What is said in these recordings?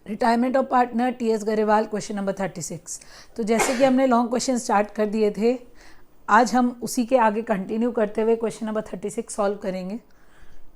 Retirement of partner T S. Grewal, question number 36। तो जैसे कि हमने लॉन्ग क्वेश्चन स्टार्ट कर दिए थे, आज हम उसी के आगे कंटिन्यू करते हुए क्वेश्चन नंबर 36 सॉल्व करेंगे।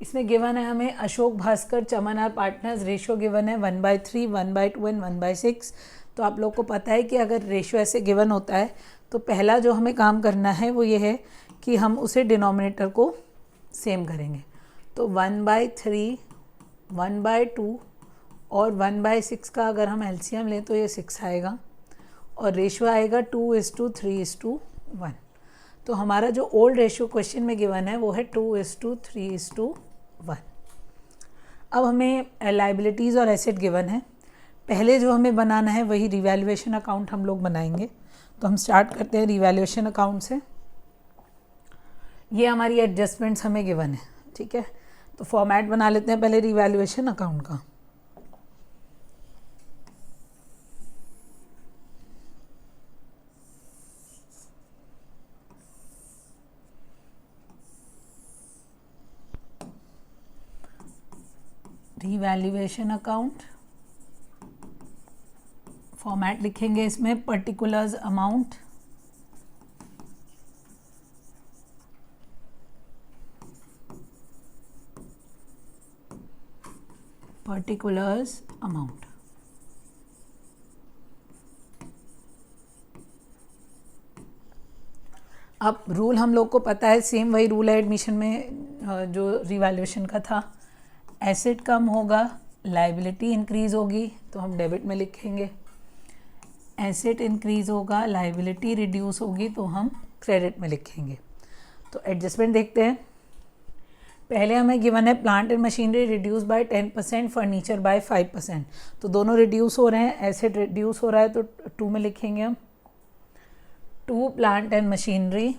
इसमें गिवन है हमें अशोक भास्कर चमन आर पार्टनर्स, रेशियो गिवन है 1/3, 1/2 एंड 1/6। तो आप लोग को पता है कि अगर रेशियो ऐसे गिवन होता है तो पहला जो हमें काम करना है वो ये है कि हम उसे डिनोमिनेटर को सेम करेंगे। तो 1/3, 1/2 और 1/6 का अगर हम एलसीएम लें तो ये 6 आएगा और रेशियो आएगा 2:3:1। तो हमारा जो ओल्ड रेशियो क्वेश्चन में गिवन है वो है 2:3:1। अब हमें लाइबिलिटीज़ और एसेट गिवन है। पहले जो हमें बनाना है वही रिवैल्यूएशन अकाउंट हम लोग बनाएंगे। तो हम स्टार्ट करते हैं रिवैल्यूएशन अकाउंट से। ये हमारी एडजस्टमेंट्स हमें गिवन है, ठीक है। तो फॉर्मेट बना लेते हैं पहले रिवैल्यूएशन अकाउंट का। रिवैल्यूएशन अकाउंट फॉर्मेट लिखेंगे इसमें पर्टिकुलर्स अमाउंट, पर्टिकुलर्स अमाउंट। अब रूल हम लोग को पता है, सेम वही रूल है एडमिशन में जो रिवैल्यूएशन का था। एसेट कम होगा, लाइबिलिटी इंक्रीज होगी तो हम डेबिट में लिखेंगे। एसेट इंक्रीज होगा, लाइबिलिटी रिड्यूस होगी तो हम क्रेडिट में लिखेंगे। तो एडजस्टमेंट देखते हैं। पहले हमें गिवन है plant and machinery reduce by 10%, furniture bye 5%। तो दोनों रिड्यूस हो रहे हैं, एसेट रिड्यूस हो रहा है तो 2 में लिखेंगे हम। 2 plant and machinery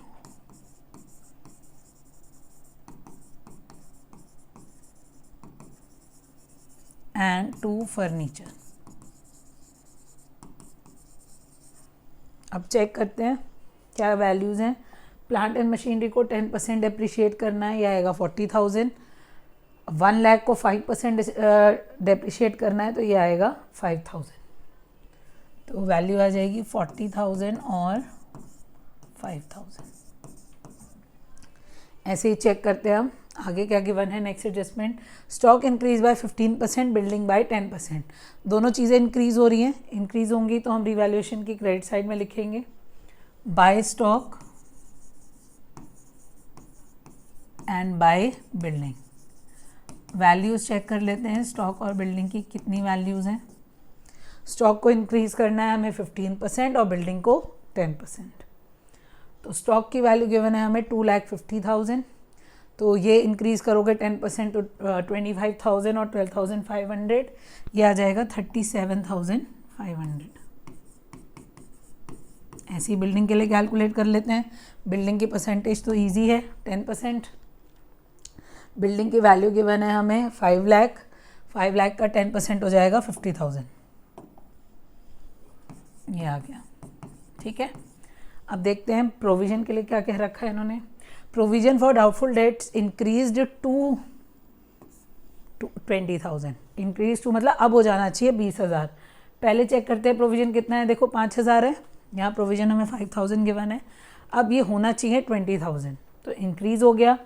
and 2 furniture. अब चेक करते हैं क्या वैल्यूज़ हैं। प्लांट एंड मशीनरी को 10% डेप्रिशिएट करना है, यह आएगा 40,000। 1 लाख को 5% डेप्रिशिएट करना है तो ये आएगा 5,000। तो वैल्यू आ जाएगी 40,000 और 5,000। ऐसे ही चेक करते हैं हम आगे क्या गिवन है। Next adjustment, stock increase by 15%, building bye 10%। दोनों चीज़ें इंक्रीज हो रही हैं, इंक्रीज होंगी तो हम रिवैल्यूएशन की क्रेडिट साइड में लिखेंगे by stock and by building. Values check कर लेते हैं, स्टॉक और बिल्डिंग की कितनी वैल्यूज़ हैं। स्टॉक को इंक्रीज करना है हमें 15% और बिल्डिंग को 10%। तो स्टॉक की वैल्यू गिवन है हमें 2,50,000। तो ये इंक्रीज़ करोगे 10% तो 25,000 और 12,500, ये आ जाएगा 37,500। ऐसी बिल्डिंग के लिए कैलकुलेट कर लेते हैं। बिल्डिंग की परसेंटेज तो इजी है, 10%। बिल्डिंग की वैल्यू गिवन है हमें 5 लाख। 5 लाख का 10% हो जाएगा 50,000। ये आ गया, ठीक है। अब देखते हैं प्रोविजन के लिए क्या कह रखा है इन्होंने। Provision for doubtful debts increased to 20,000। Increase to मतलब अब हो जाना चाहिए 20,000। पहले चेक करते हैं प्रोविजन कितना है। देखो 5,000 है, यहाँ प्रोविजन हमें 5,000 गिवन है। अब ये होना चाहिए 20,000, तो इंक्रीज हो गया।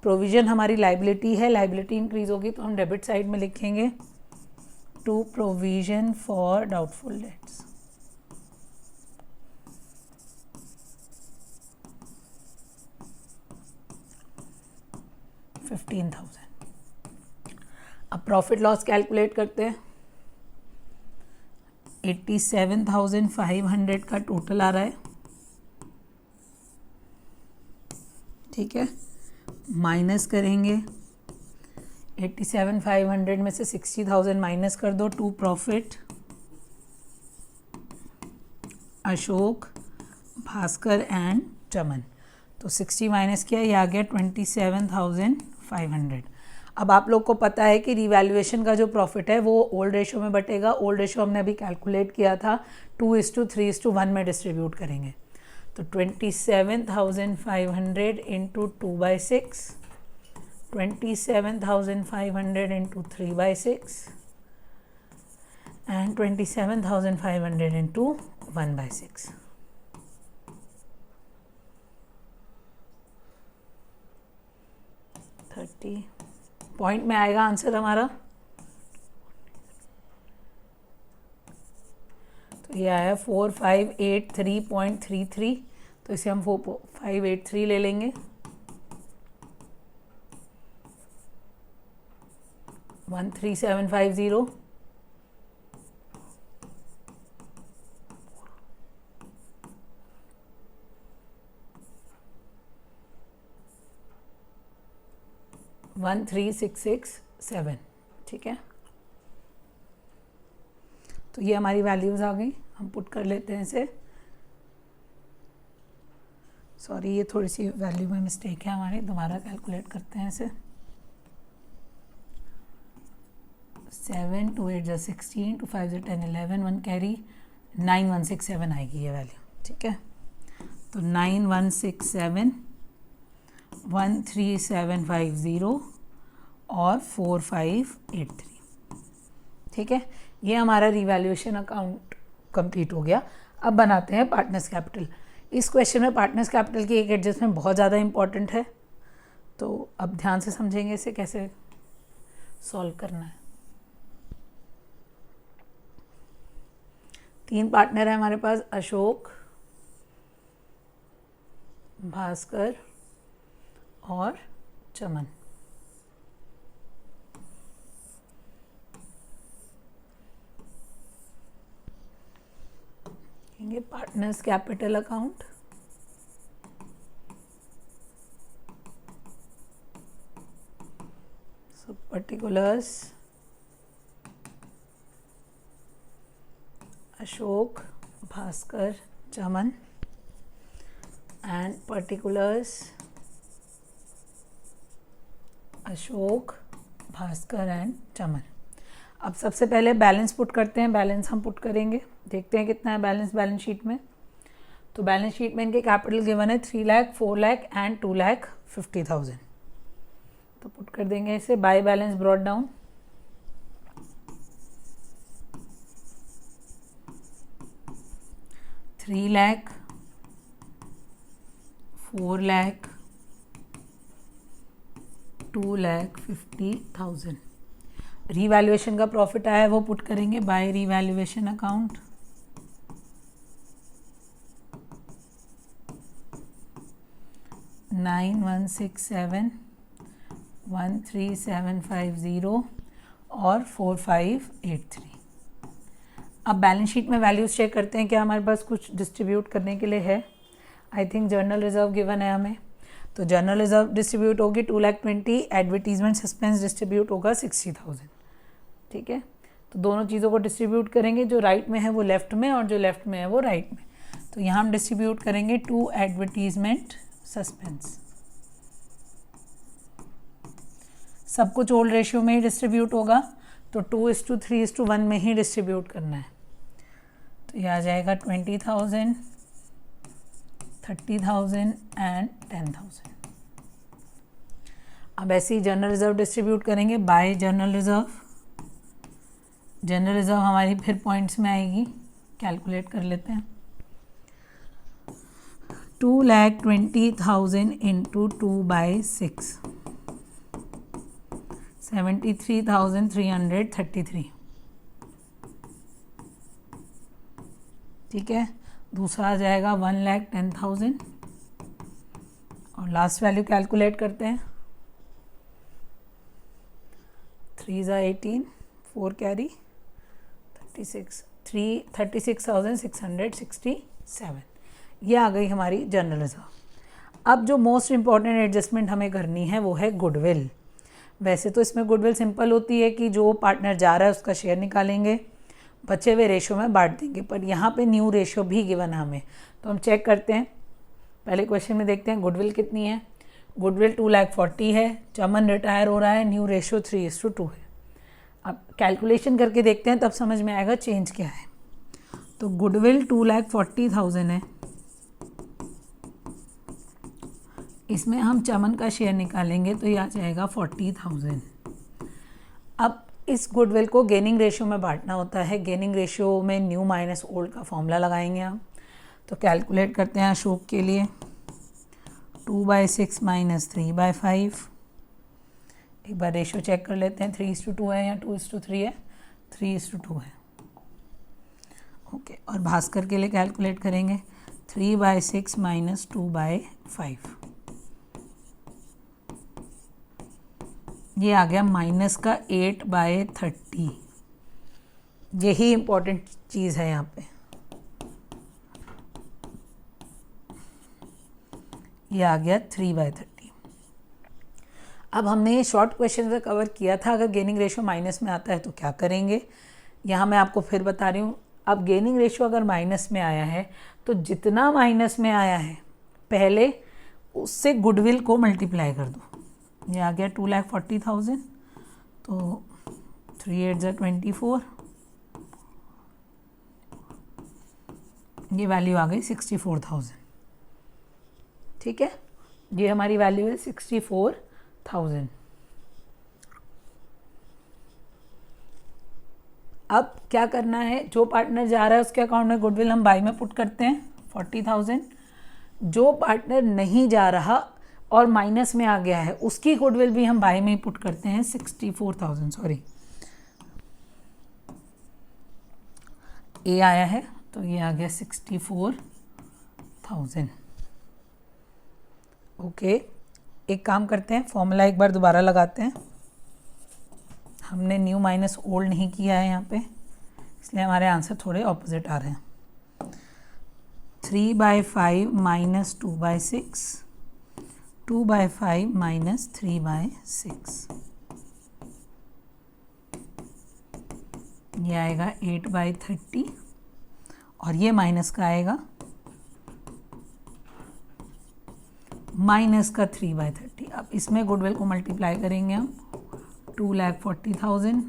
प्रोविजन हमारी लाइबिलिटी है, लाइबिलिटी इंक्रीज होगी तो हम डेबिट साइड में लिखेंगे to provision for doubtful debts. अब प्रॉफिट लॉस कैलकुलेट करते हैं। 87,500 का टोटल आ रहा है, ठीक है। माइनस करेंगे 87,500 में से 60,000 माइनस कर दो to profit Ashok Bhaskar and Chaman. तो 60 माइनस किया, ये आ गया 27,500। अब आप लोग को पता है कि रिवैल्यूएशन का जो प्रॉफिट है वो ओल्ड रेशो में बटेगा। ओल्ड रेशो हमने अभी कैलकुलेट किया था, 2:3:1 में डिस्ट्रीब्यूट करेंगे। तो 27,500 into 2/6, 27,500 into 3/6 and 27,500 into 1/6. 30 point में आएगा आंसर हमारा। तो ये आया 4583.33, तो इसे हम 4583 ले लेंगे। 13750 13667, ठीक है। तो ये हमारी वैल्यूज़ आ गई, हम पुट कर लेते हैं इसे। सॉरी, ये थोड़ी सी वैल्यू में मिस्टेक है हमारी, दोबारा कैलकुलेट करते हैं इसे। 7 2 8 16 2 5 10 11 1 कैरी 9167 आएगी ये वैल्यू, ठीक है। तो 9167 13750 और 4583, ठीक है। ये हमारा रिवैल्यूएशन अकाउंट कंप्लीट हो गया। अब बनाते हैं पार्टनर्स कैपिटल। इस क्वेश्चन में पार्टनर्स कैपिटल की एक एडजस्टमेंट बहुत ज़्यादा इंपॉर्टेंट है, तो अब ध्यान से समझेंगे इसे कैसे सॉल्व करना है। 3 पार्टनर है हमारे पास, अशोक, भास्कर और Chaman. Partners capital account. So particulars Ashok, Bhaskar, Chaman and particulars Ashok, Bhaskar and Chaman. अब सबसे पहले बैलेंस पुट करते हैं। बैलेंस हम पुट करेंगे, देखते हैं कितना है बैलेंस बैलेंस शीट में। तो बैलेंस शीट में इनके कैपिटल गिवन है 3 लाख, 4 लाख एंड 2,50,000। तो पुट कर देंगे इसे। By balance brought down. $3 lakh, 4 lakh, 2,50,000। Revaluation का प्रॉफिट आया है वो पुट करेंगे बाय रीवैल्यूएशन अकाउंट। $9167,13750 और 4583। अब बैलेंस शीट में वैल्यूज चेक करते हैं क्या हमारे पास कुछ डिस्ट्रीब्यूट करने के लिए है। I think journal reserve given है हमें, तो जर्नल रिजर्व डिस्ट्रीब्यूट होगी 2,20,000, एडवर्टीजमेंट सस्पेंस डिस्ट्रीब्यूट होगा 60,000, ठीक है। तो दोनों चीज़ों को डिस्ट्रीब्यूट करेंगे, जो राइट में है वो लेफ्ट में और जो लेफ्ट में है वो राइट में। तो यहाँ हम डिस्ट्रीब्यूट करेंगे 2 एडवर्टीजमेंट सस्पेंस। सब कुछ ओल्ड रेशियो में ही डिस्ट्रीब्यूट होगा, तो 2:3:1 में ही डिस्ट्रीब्यूट करना है। तो ये आ जाएगा 20,000, 30,000 एंड 10,000। अब ऐसे ही जर्नल रिजर्व डिस्ट्रीब्यूट करेंगे by general reserve. General reserve हमारी फिर पॉइंट्स में आएगी, कैलकुलेट कर लेते हैं। 2,20,000 इंटू 2/6, 73,333, ठीक है। दूसरा आ जाएगा 1,10,000 और लास्ट वैल्यू कैलकुलेट करते हैं। 3 × 18, 4 कैरी 36,667। ये आ गई हमारी जनरल रिजर्व। अब जो मोस्ट इम्पॉर्टेंट एडजस्टमेंट हमें करनी है वो है गुडविल। वैसे तो इसमें गुडविल सिंपल होती है कि जो पार्टनर जा रहा है उसका शेयर निकालेंगे, बचे हुए रेशो में बांट देंगे, पर यहाँ पे न्यू रेशो भी गिवन है हमें, तो हम चेक करते हैं। पहले क्वेश्चन में देखते हैं गुडविल कितनी है। गुडविल 2,40,000 है, चमन रिटायर हो रहा है, न्यू रेशो 3:2 है। अब कैलकुलेशन करके देखते हैं, तब समझ में आएगा चेंज क्या है। तो गुडविल 2,40,000 है, इसमें हम चमन का शेयर निकालेंगे तो ये आ जाएगा 40,000। अब इस गुडविल को गेनिंग रेशियो में बांटना होता है। गेनिंग रेशियो में न्यू माइनस ओल्ड का फॉर्मूला लगाएंगे हम। तो कैलकुलेट करते हैं अशोक के लिए। 2/6 माइनस 3/5। एक बार रेशियो चेक कर लेते हैं, 3:2 है या 2:3 है? 3:2 है। ओके, और भास्कर के लिए कैलकुलेट करेंगे 3/6 माइनस 2/5। ये आ गया माइनस का 8/30। यही इंपॉर्टेंट चीज़ है यहाँ पे। ये आ गया 3/30। अब हमने ये शॉर्ट क्वेश्चन में कवर किया था, अगर गेनिंग रेशियो माइनस में आता है तो क्या करेंगे। यहाँ मैं आपको फिर बता रही हूँ। अब गेनिंग रेशियो अगर माइनस में आया है तो जितना माइनस में आया है पहले उससे गुडविल को मल्टीप्लाई कर दो। ये आ गया 2,40,000, तो 3/8 = 24। ये वैल्यू आ गई 64,000। ठीक है, ये हमारी वैल्यू है 64,000। अब क्या करना है, जो पार्टनर जा रहा है उसके अकाउंट में गुडविल हम बाई में पुट करते हैं 40,000। जो पार्टनर नहीं जा रहा और माइनस में आ गया है उसकी गुडविल भी हम बाई में ही पुट करते हैं 64,000। सॉरी, ए आया है तो ये आ गया 64,000। ओके, एक काम करते हैं, फॉर्मूला एक बार दोबारा लगाते हैं। हमने न्यू माइनस ओल्ड नहीं किया है यहाँ पे, इसलिए हमारे आंसर थोड़े ऑपोजिट आ रहे हैं। 3/5 माइनस 2/6, 2/5 माइनस 3/6। ये आएगा 8/30 और ये माइनस का आएगा माइनस का 3/30। अब इसमें गुडविल को मल्टीप्लाई करेंगे हम 2,40,000,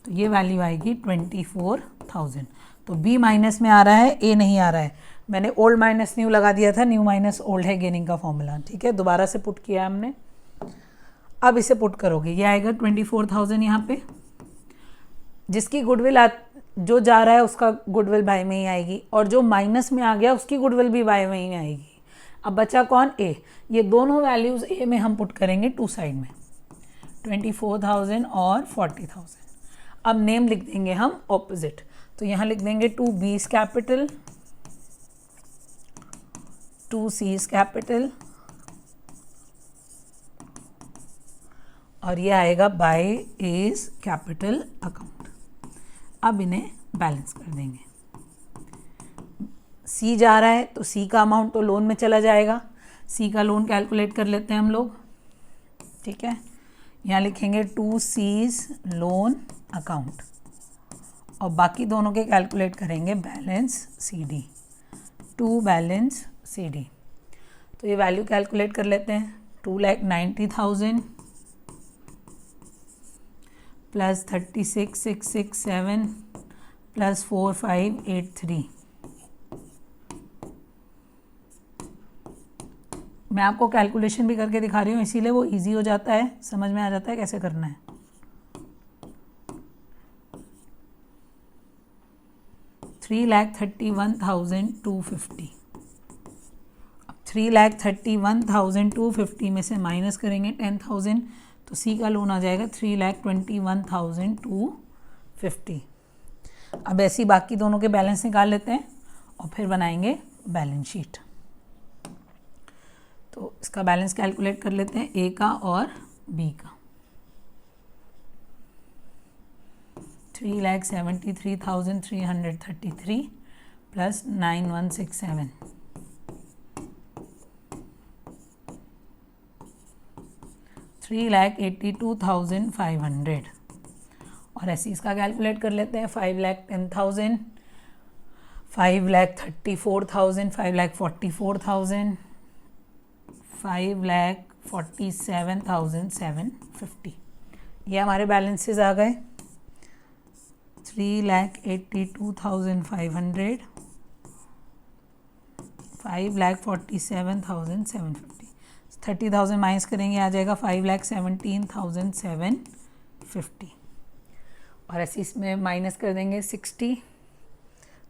तो ये वैल्यू आएगी 24,000। तो बी माइनस में आ रहा है, ए नहीं आ रहा है। मैंने ओल्ड माइनस न्यू लगा दिया था, न्यू माइनस ओल्ड है गेनिंग का फॉर्मूला। ठीक है, दोबारा से पुट किया हमने। अब इसे पुट करोगे, ये आएगा 24,000 यहाँ पे। जिसकी गुडविल जो जा रहा है उसका गुडविल बाय में ही आएगी, और जो माइनस में आ गया उसकी गुडविल भी बाय में ही आएगी। अब बचा कौन? ए। ये दोनों वैल्यूज़ ए में हम पुट करेंगे टू साइड में, 24,000 और 40,000। अब नेम लिख देंगे हम ऑपोजिट, तो यहाँ लिख देंगे 2B's कैपिटल, 2C's कैपिटल, और ये आएगा बाय एज कैपिटल अकाउंट। अब इन्हें बैलेंस कर देंगे। सी जा रहा है तो सी का अमाउंट तो लोन में चला जाएगा। सी का लोन कैलकुलेट कर लेते हैं हम लोग। ठीक है, यहाँ लिखेंगे 2C's लोन अकाउंट, और बाकी दोनों के कैलकुलेट करेंगे बैलेंस CD, 2 बैलेंस CD। तो ये वैल्यू कैलकुलेट कर लेते हैं। 2,90,000 प्लस 36,667 प्लस 4,583। मैं आपको कैलकुलेशन भी करके दिखा रही हूँ, इसीलिए वो इजी हो जाता है, समझ में आ जाता है कैसे करना है। 3,31,250। अब 3,31,250 में से माइनस करेंगे 10,000, तो सी का लोन आ जाएगा 3,21,250। अब ऐसी बाकी दोनों के बैलेंस निकाल लेते हैं और फिर बनाएंगे बैलेंस शीट। तो इसका बैलेंस कैलकुलेट कर लेते हैं, ए का और बी का। 3,73,333 प्लस 9,167, 3,82,500। और ऐसे इसका कैलकुलेट कर लेते हैं। 5,10,000, 5,34,000, 5,44,000, 5,47,750। ये हमारे बैलेंसेस आ गए। 3,82,500, 5,47,750। 30,000 माइनस करेंगे, आ जाएगा 5,17,750। 50 और ऐसे इसमें माइनस कर देंगे 60,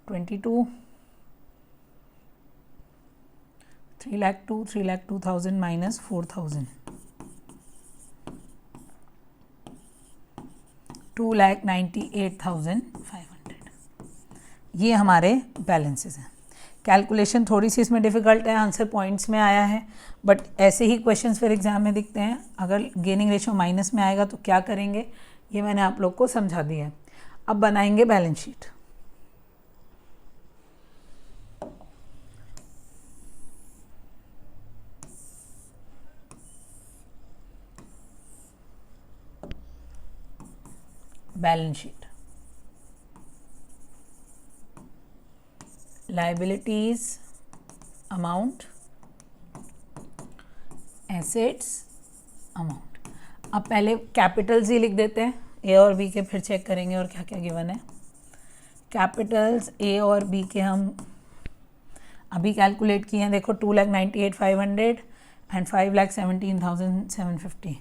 22, 3,02,000 माइनस 4,000, 2,98,500। ये हमारे बैलेंसेस हैं। कैलकुलेशन थोड़ी सी इसमें डिफ़िकल्ट है, आंसर पॉइंट्स में आया है, बट ऐसे ही क्वेश्चंस फिर एग्जाम में दिखते हैं। अगर गेनिंग रेशियो माइनस में आएगा तो क्या करेंगे, ये मैंने आप लोग को समझा दिया है। अब बनाएंगे balance sheet. Balance sheet, liabilities amount, assets amount. अब पहले कैपिटल्स ही लिख देते हैं, ए और बी के, फिर चेक करेंगे और क्या क्या गिवन है। कैपिटल्स ए और बी के हम अभी कैलकुलेट किए हैं, देखो 2,98,500 एंड 5,17,750।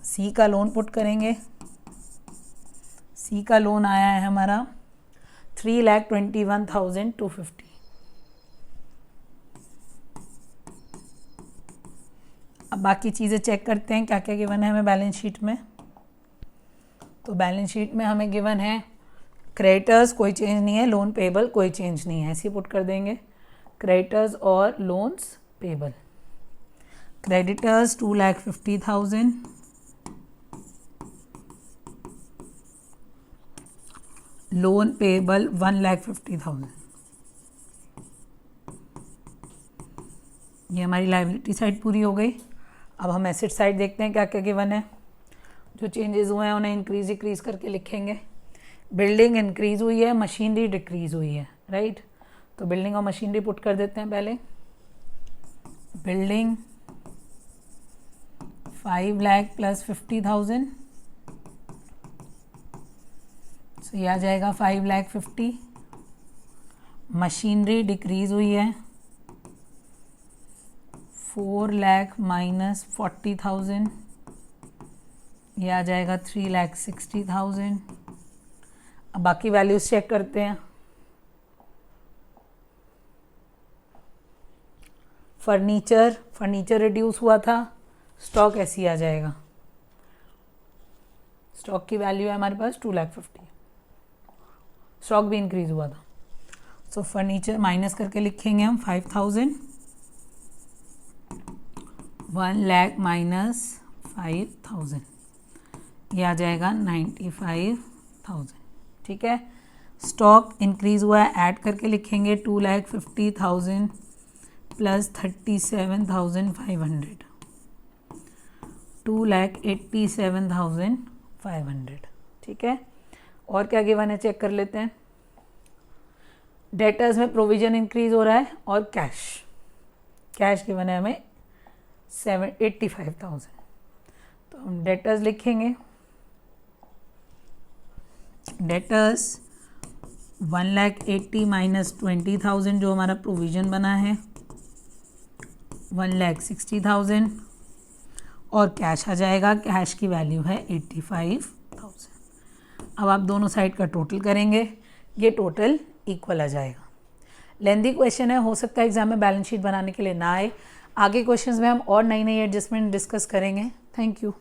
सी का लोन पुट करेंगे। सी का लोन आया है हमारा 3,21,250। अब बाकी चीज़ें चेक करते हैं क्या क्या गिवन है हमें बैलेंस शीट में। तो बैलेंस शीट में हमें गिवन है क्रेडिटर्स कोई चेंज नहीं है, लोन पेबल कोई चेंज नहीं है, ऐसे पुट कर देंगे क्रेडिटर्स और loans payable. Creditors 2,50,000, loan payable 1,50,000। ये हमारी लायबिलिटी साइड पूरी हो गई। अब हम एसेट साइड देखते हैं क्या क्या गिवन है। जो चेंजेस हुए हैं उन्हें इंक्रीज डिक्रीज करके लिखेंगे। बिल्डिंग इंक्रीज हुई है, मशीनरी डिक्रीज हुई है, राइट। तो बिल्डिंग और मशीनरी पुट कर देते हैं पहले। बिल्डिंग 5 लाख प्लस 50,000, तो ये आ जाएगा 5,50,000। मशीनरी डिक्रीज हुई है 4 लाख माइनस 40,000, ये आ जाएगा 3,60,000। अब बाकी वैल्यूज चेक करते हैं। फर्नीचर रिड्यूस हुआ था, स्टॉक ऐसी आ जाएगा। स्टॉक की वैल्यू है हमारे पास 2,50,000, स्टॉक भी इंक्रीज हुआ था। सो फर्नीचर माइनस करके लिखेंगे हम 5,000, 1 लाख माइनस 5,000, ये आ जाएगा 95,000। ठीक है। स्टॉक इंक्रीज हुआ है, ऐड करके लिखेंगे 2,50,000 प्लस 37,500, 2,87,500। ठीक है। और क्या गिवन है चेक कर लेते हैं। डेटर्स में प्रोविजन इंक्रीज हो रहा है और कैश गिवन है हमें 85,000। तो हम डेटर्स लिखेंगे। डेटर्स 1,80,000 माइनस 20,000 जो हमारा प्रोविजन बना है 1,60,000 और कैश आ जाएगा। कैश की वैल्यू है 85,000। अब आप दोनों साइड का टोटल करेंगे, ये टोटल इक्वल आ जाएगा। लेंदी क्वेश्चन है, हो सकता है एग्जाम में बैलेंस शीट बनाने के लिए ना आए। आगे क्वेश्चंस में हम और नई एडजस्टमेंट डिस्कस करेंगे। Thank you.